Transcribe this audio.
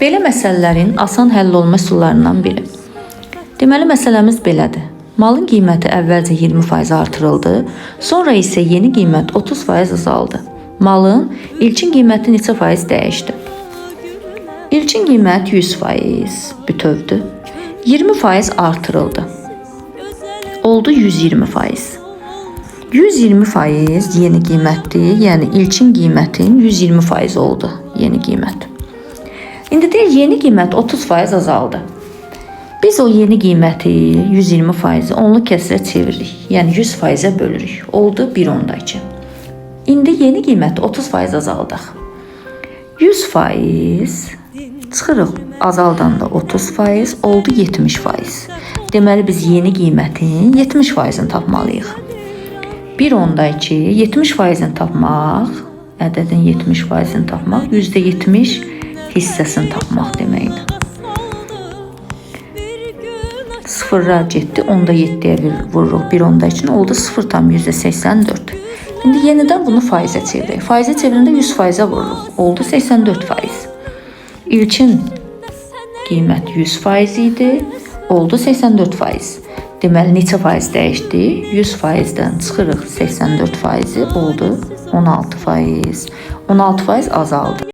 Belə məsələlərin asan həll olma üsullarından biri. Deməli, məsələmiz belədir. Malın qiyməti əvvəlcə 20% artırıldı, sonra isə yeni qiymət 30% azaldı. Malın ilkin qiyməti neçə faiz dəyişdi? İlkin qiymət 100% bütövdür. 20% artırıldı. Oldu 120%. 120% yeni qiymətdir, yəni ilkin qiymətin 120% oldu yeni qiymət. İndi deyir, yeni qiymət 30% azaldı. Biz o yeni qiyməti 120%-i onlu kəsrə çeviririk. Yəni 100%-ə bölürük. Oldu 1/10. İndi yeni qiyməti 30% azaldıq. 100% çıxırıq azaldanda 30% oldu 70%. Deməli biz yeni qiymətin 70%-ni tapmalıyıq. 1/2 70%-ni tapmaq, ədədin 70%-ni tapmaq, %70 hissəsini tapmaq deməkdir. Sıfırlar getdi, 7'ye vururuq 1/2 oldu 0,84. İndi yenidən bunu faizə çeviririk. Faizə çevirəndə 100%-ə vururuq. Oldu 84%. İlkin qiymət 100% idi, oldu 84%. Deməli neçə faiz dəyişdi? 100%-dən çıxırıq 84%-i oldu 16%. 16% azaldı.